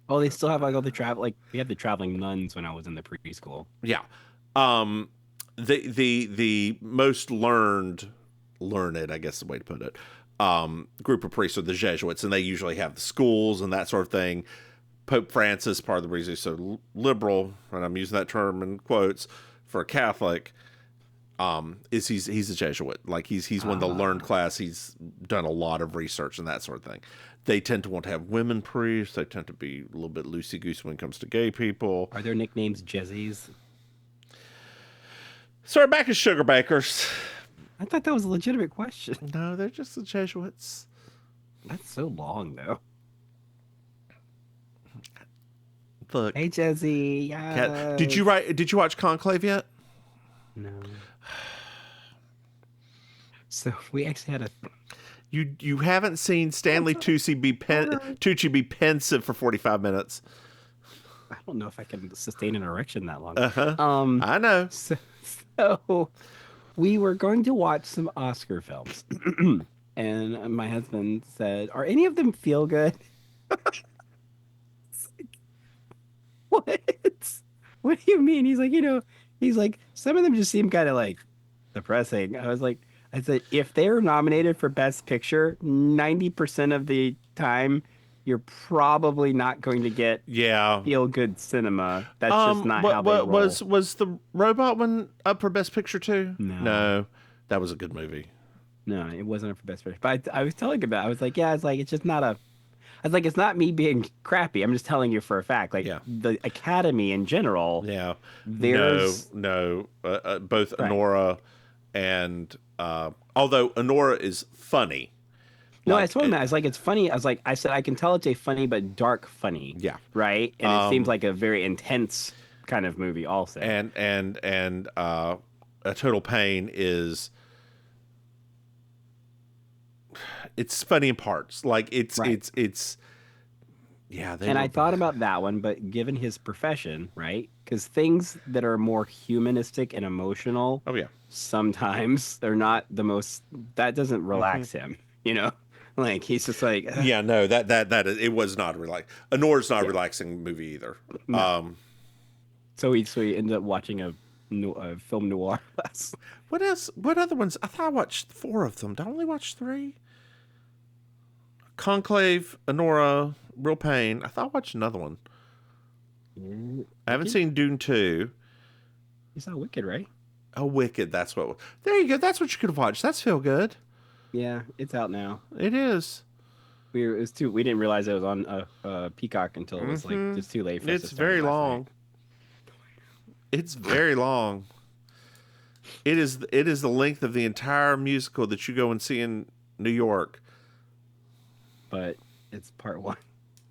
Oh, they still have like all the travel. Like we had the traveling nuns when I was in the preschool. Yeah. The most learned, I guess is the way to put it, group of priests are the Jesuits, and they usually have the schools and that sort of thing. Pope Francis, part of the reason he's so liberal, and I'm using that term in quotes, for a Catholic, is he's a Jesuit. Like he's one of the learned class. He's done a lot of research and that sort of thing. They tend to want to have women priests. They tend to be a little bit loosey-goosey when it comes to gay people. Are their nicknames Jessies? So we're back at Sugar Bakers. I thought that was a legitimate question. No, they're just the Jesuits. That's so long though. Look, Hey Jessie, yeah. Kat, did you watch Conclave yet? No. So we actually had a. You haven't seen Stanley Tucci be pensive for 45 minutes. I don't know if I can sustain an erection that long. I know. So we were going to watch some Oscar films, and my husband said, "Are any of them feel good?" What? What do you mean? He's like, some of them just seem kind of like depressing. I said, if they're nominated for Best Picture, 90% of the time, you're probably not going to get Yeah. feel good cinema. That's just not how they what roll. was the robot one up for Best Picture too? No. That was a good movie. No, it wasn't for Best Picture. But I was telling about. I was like, yeah, it's just not a. I was like, it's not me being crappy. I'm just telling you for a fact. Like Yeah. the Academy in general. Yeah. There's No. Both Right. Honora and although Honora is funny. No, Like, I told him that. I was like, it's funny. I said, I can tell it's a funny but dark funny. Yeah. Right? And it seems like a very intense kind of movie also. and A Total Pain is it's funny in parts. Like it's Right. yeah. And I thought about that one, but given his profession, right? Because things that are more humanistic and emotional, Oh yeah. sometimes they're not the most. That doesn't relax him, you know. Like he's just like, Yeah, no, that is, it was not Honora's not a Yeah. relaxing movie either. No. So he ended up watching a film noir last. What else? What other ones? I thought I watched 4 of them. Did I only watch 3? Conclave, Honora, Real Pain. I thought I watched another one. I haven't seen Dune 2. You saw Wicked, right? Oh, Wicked. That's what. There you go. That's what you could have watched. That's feel good. Yeah, it's out now. It is. We didn't realize it was on Peacock until it was like just too late for us to It's start very last long. night. It's very long. It is the length of the entire musical that you go and see in New York. But it's part 1.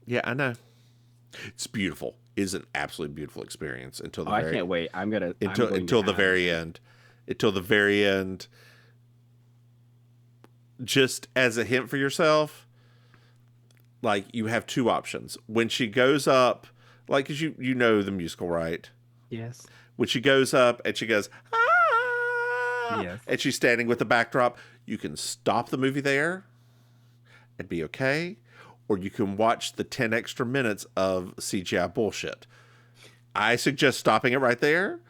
Yeah, I know. It's beautiful. It is an absolutely beautiful experience until the I very can't wait. I'm going until the very end. Until the very end. Just as a hint for yourself, like you have 2 options. When she goes up, like 'cause you know the musical, right? Yes. When she goes up and she goes, ah, Yes. and she's standing with the backdrop, you can stop the movie there and be okay, or you can watch the 10 extra minutes of CGI bullshit. I suggest stopping it right there.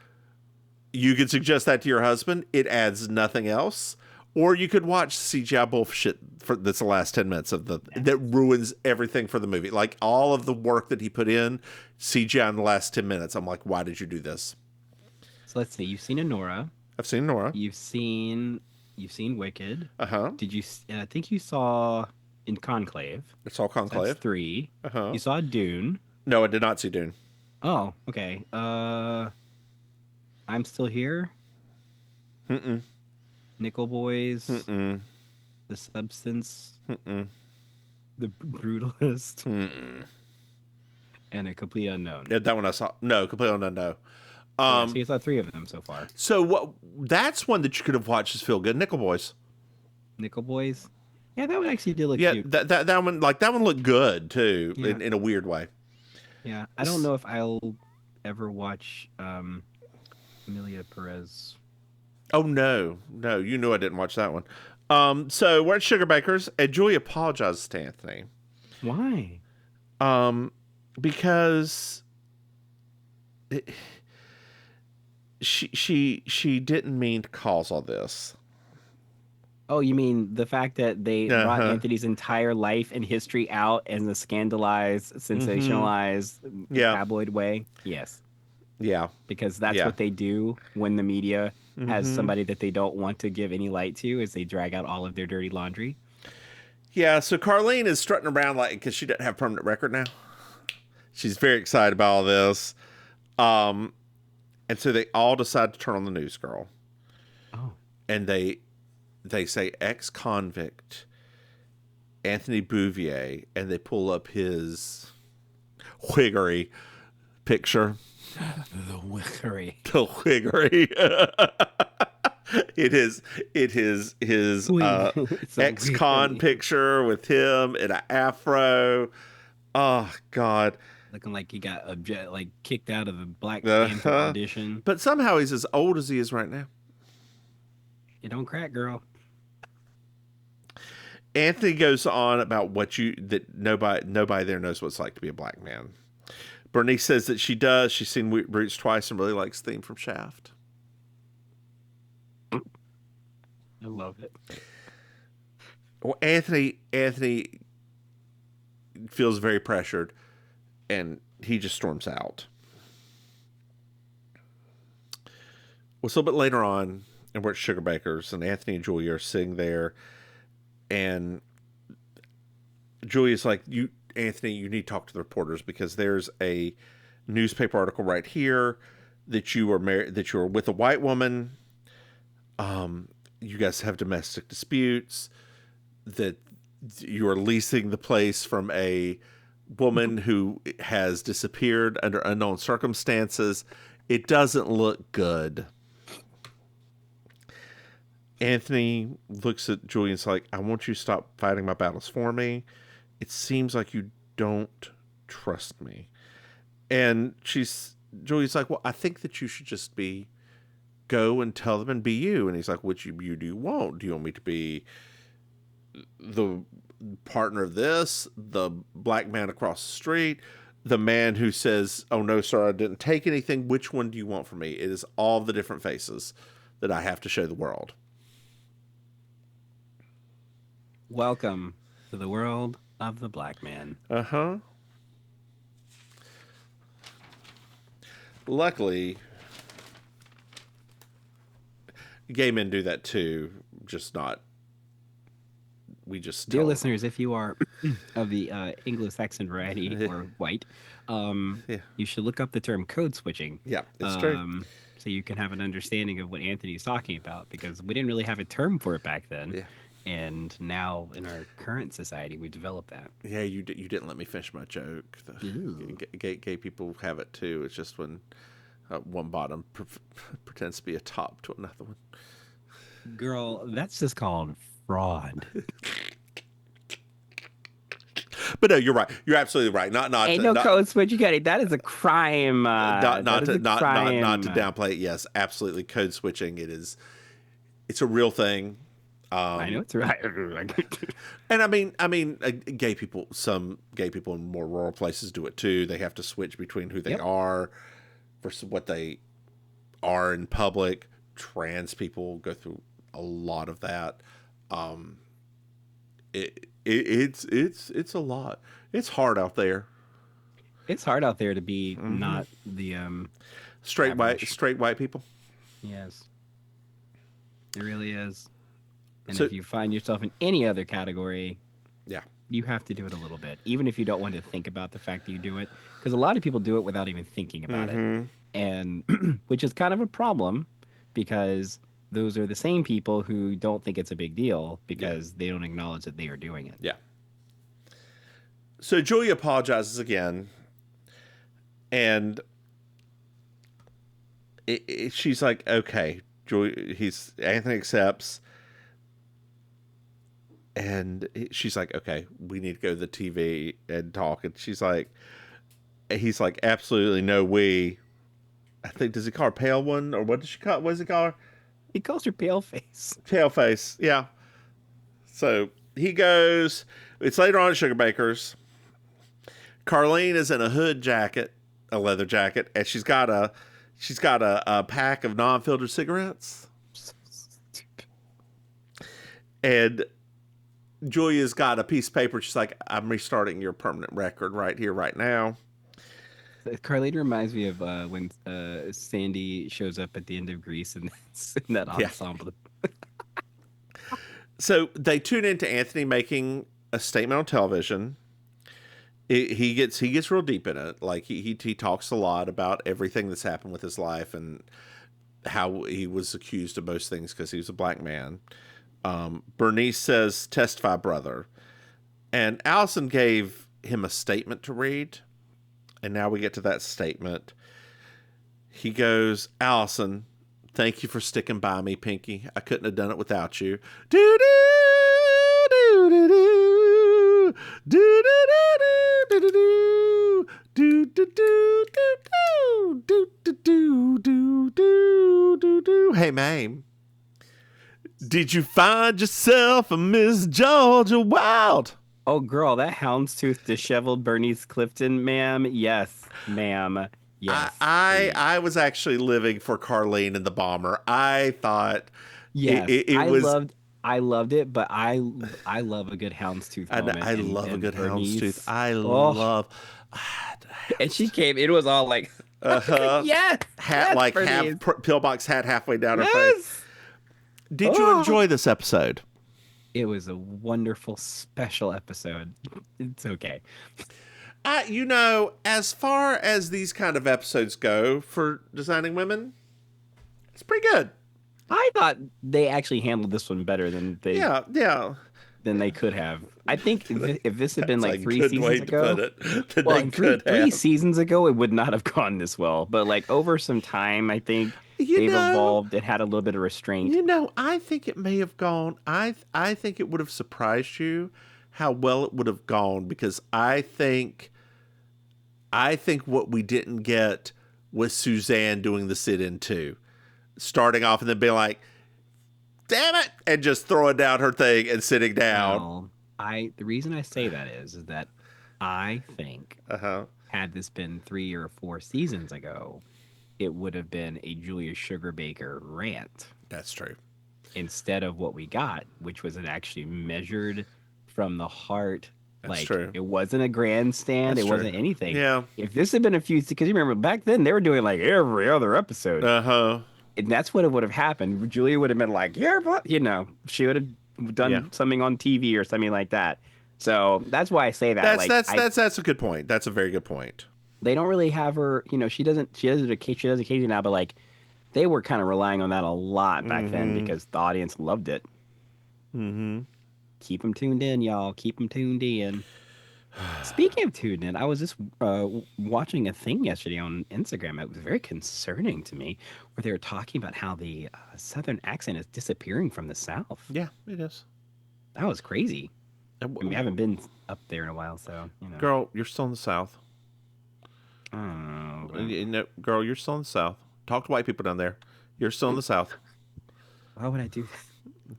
You can suggest that to your husband. It adds nothing else. Or you could watch CGI bullshit that's the last 10 minutes that ruins everything for the movie. Like all of the work that he put in, CGI in the last 10 minutes. I'm like, why did you do this? So let's see. You've seen Honora. I've seen Nora. You've seen Wicked. Uh-huh. Did you? I think you saw in Conclave. It's all Conclave. That's 3. Uh-huh. You saw Dune. No, I did not see Dune. Oh, okay. I'm Still Here. Mm-mm. Nickel Boys. Mm-mm. The Substance. Mm-mm. The Brutalist. Mm-mm. And A Complete Unknown. Yeah, that one I saw. No, completely unknown, no. So you saw 3 of them so far. So what? That's one that you could have watched as Feel Good. Nickel Boys. Nickel Boys. Yeah, that one actually did look Yeah, cute. that one, like that one looked good too, Yeah. in a weird way. Yeah, I don't know if I'll ever watch Amelia Perez. Oh no, you knew I didn't watch that one. So we're at Sugar Bakers, and Julie apologizes to Anthony. Why? Because she didn't mean to cause all this. Oh, you mean the fact that they brought Uh-huh. Anthony's entire life and history out in the scandalized, sensationalized, Yeah. tabloid way? Yes, Yeah, because that's Yeah. what they do when the media has somebody that they don't want to give any light to, is they drag out all of their dirty laundry. yeah. So Carlene is strutting around like because she doesn't have a permanent record now. She's very excited about all this, and so they all decide to turn on the news girl, Oh, and they say ex-convict Anthony Bouvier, and they pull up his Whiggery picture. the wickery. The Whiggery. It is his It's a ex-con Whiggery. picture with him in an afro. Oh God. Looking like he got kicked out of the Black Uh-huh. Panther audition. But somehow he's as old as he is right now. You don't crack, girl. Anthony goes on about that nobody there knows what it's like to be a black man. Bernice says that she does. She's seen Roots twice and really likes the theme from Shaft. I love it. Well, Anthony feels very pressured, and he just storms out. Well, so a bit later on, and we're at Sugar Baker's, and Anthony and Julia are sitting there, and Julia's like, Anthony, you need to talk to the reporters because there's a newspaper article right here that you are with a white woman. You guys have domestic disputes, that you are leasing the place from a woman who has disappeared under unknown circumstances. It doesn't look good. Anthony looks at Julia and is like, I want you to stop fighting my battles for me. It seems like you don't trust me. And Julia's like, well, I think that you should just go and tell them and be you. And he's like, which you do you want? Do you want me to be the partner of this, the black man across the street, the man who says, oh no, sir, I didn't take anything? Which one do you want from me? It is all the different faces that I have to show the world. Welcome to the world of the black man. Uh-huh. Luckily, gay men do that too, just not. Dear listeners, if you are of the Anglo-Saxon variety or white, you should look up the term code switching. Yeah, it's true. So you can have an understanding of what Anthony's talking about, because we didn't really have a term for it back then. Yeah. And now in our current society, we developed that. Yeah, you didn't let me finish my joke. Gay people have it too. It's just when one bottom pretends to be a top to another one. Girl, that's just called fraud. But no, you're right. You're absolutely right. Not Ain't no code switch. You got it. That is a crime. Not to downplay it. Yes, absolutely. Code switching. It's a real thing. I know it's right. And I mean, gay people. Some gay people in more rural places do it too. They have to switch between who they are versus what they are in public. Trans people go through a lot of that. It's a lot. It's hard out there. It's hard out there to be not the straight white people. Yes, it really is. And if you find yourself in any other category, you have to do it a little bit, even if you don't want to think about the fact that you do it, because a lot of people do it without even thinking about it, and which is kind of a problem, because those are the same people who don't think it's a big deal because they don't acknowledge that they are doing it. Yeah. So Julia apologizes again, and she's like, okay, Anthony accepts. And she's like, okay, we need to go to the TV and talk. And he's like, absolutely no, I think, does he call her pale one? Or what does he call her? He calls her pale face. Pale face, yeah. So he goes, it's later on at Sugar Baker's. Carlene is in a hood jacket, a leather jacket, and she's got a pack of non-filtered cigarettes. So stupid. And Julia's got a piece of paper. She's like, I'm restarting your permanent record right here, right now. Carlene reminds me of when Sandy shows up at the end of Grease and in that ensemble. So they tune into Anthony making a statement on television. He gets real deep in it. Like he talks a lot about everything that's happened with his life and how he was accused of most things because he was a black man. Bernice says, testify, brother. And Allison gave him a statement to read. And now we get to that statement. He goes, Allison, thank you for sticking by me, Pinky. I couldn't have done it without you. Do do do do do do do do do do do do do do do do do do. Hey, Maim. Did you find yourself a Miss Georgia Wild? Oh, girl, that houndstooth, disheveled Bernice Clifton, ma'am. Yes, ma'am. Yes. I was actually living for Carlene and the Bomber. I thought Yes, It was. I loved it, but I love a good houndstooth And moment. I love a And good houndstooth. Bernice, I oh, love and she came. It was all like, I was like, uh-huh. yes, Hat, yes, like Bernice, pillbox hat halfway down her face. yes. Did you Oh, enjoy this episode? it was a wonderful special episode. It's okay. As far as these kind of episodes go for Designing Women, it's pretty good. I thought they actually handled this one better Yeah, yeah. than they could have. I think if this had been That's like a 3 good seasons way to ago, put it. That well, they in could three have. seasons ago, it would not have gone this well. But like over some time, I think You they've know, evolved. It had a little bit of restraint. I think it may have gone. I think it would have surprised you how well it would have gone because I think what we didn't get was Suzanne doing the sit-in too, starting off and then being like, "Damn it," and just throwing down her thing and sitting down. Well, the reason I say that is that I think Uh-huh. had this been 3 or 4 seasons ago, it would have been a Julia Sugarbaker rant That's true. instead of what we got, which was an actually measured from the heart. That's Like true. it wasn't a grandstand. That's It wasn't true. anything. Yeah. If this had been a few, because you remember back then they were doing like every other episode, Uh-huh. and that's what it would have happened. Julia would have been like, yeah, but she would have done Yeah. something on TV or something like that. So that's why I say that. That's a good point. That's a very good point. They don't really have her. She does it occasionally now, but like they were kind of relying on that a lot back then because the audience loved it. Mm-hmm. Keep them tuned in, y'all. Keep them tuned in. Speaking of tuned in, I was just watching a thing yesterday on Instagram. It was very concerning to me, where they were talking about how the Southern accent is disappearing from the South. Yeah, it is. That was crazy. I mean, we haven't been up there in a while, so Girl, you're still in the South. Oh, Girl, you're still in the South. Talk to white people down there. You're still in the South. why would I do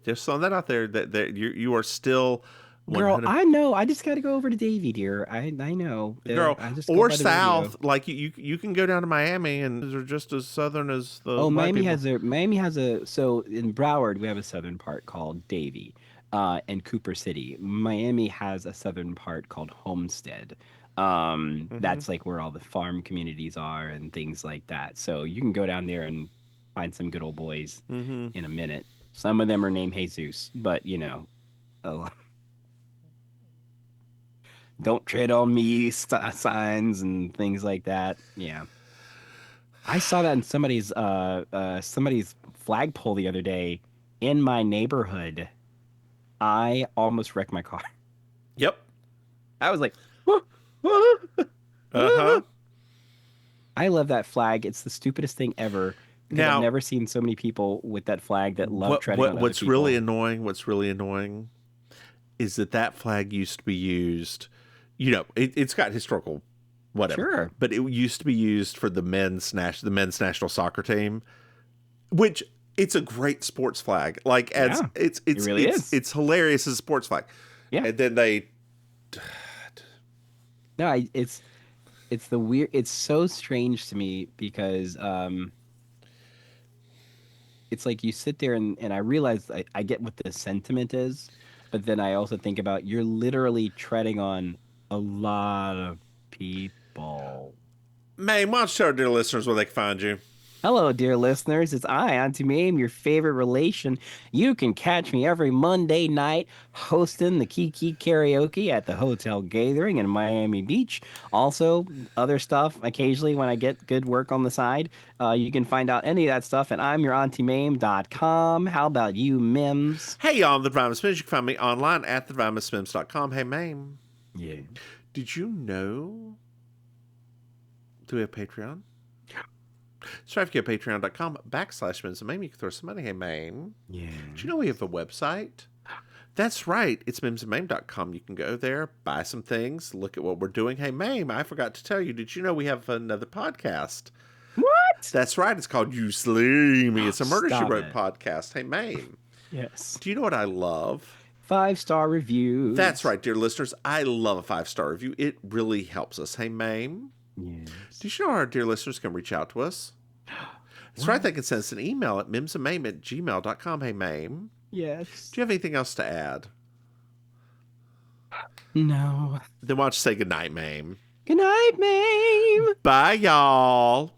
Just throwing that out there. That you are still. that? Girl, 100 I know. I just got to go over to Davie, dear. I know. Girl, I just go or by the south, radio. like you can go down to Miami and they're just as southern as the. Oh, white Miami people. has a so in Broward we have a southern part called Davie, and Cooper City. Miami has a southern part called Homestead. That's like where all the farm communities are and things like that. So you can go down there and find some good old boys in a minute. Some of them are named Jesus, but oh, don't tread on me signs and things like that. Yeah. I saw that in somebody's flagpole the other day in my neighborhood. I almost wrecked my car. Yep. I was like, Uh-huh. I love that flag. It's the stupidest thing ever. Because Now- I've never seen so many people with that flag that love treading on other What's people. really annoying? What's really annoying is that flag used to be used. It's got historical, whatever. Sure. But it used to be used for the men's national soccer team, which it's a great sports flag. Like as Yeah, it's really is. It's hilarious as a sports flag. Yeah. And then they. No, it's the weird. It's so strange to me because it's like you sit there and I realize I get what the sentiment is, but then I also think about you're literally treading on a lot of people. Maim, why don't you tell our dear listeners where they can find you? Hello, dear listeners. It's I, Auntie Maim, your favorite relation. You can catch me every Monday night hosting the Kiki Karaoke at the Hotel Gathering in Miami Beach. Also, other stuff occasionally when I get good work on the side. You can find out any of that stuff at I'mYourAuntieMaim.com. How about you, Mims? Hey, y'all, I'm the Divine Mims. You can find me online at thedivineMims.com. Hey, Maim, Yeah. did you know? Do we have Patreon? So if you go to patreon.com/Mims and Maim, you can throw some money. Hey, Maim. Yeah. Do you know we have a website? That's right. It's mimsandmaim.com. You can go there, buy some things, look at what we're doing. Hey, Maim, I forgot to tell you. Did you know we have another podcast? What? That's right. It's called You Slay Me. It's a Murder, She Stop Wrote it. podcast. Hey, Maim. Yes. Do you know what I love? 5-star reviews. That's right, dear listeners. I love a 5-star review. It really helps us. Hey, Maim. Yes. Do you know our dear listeners can reach out to us? That's right. They can send us an email at mimsandmaim@gmail.com. Hey, Maim. Yes. Do you have anything else to add? No. Then why don't you say goodnight, Maim? Good night, Maim. Bye, y'all.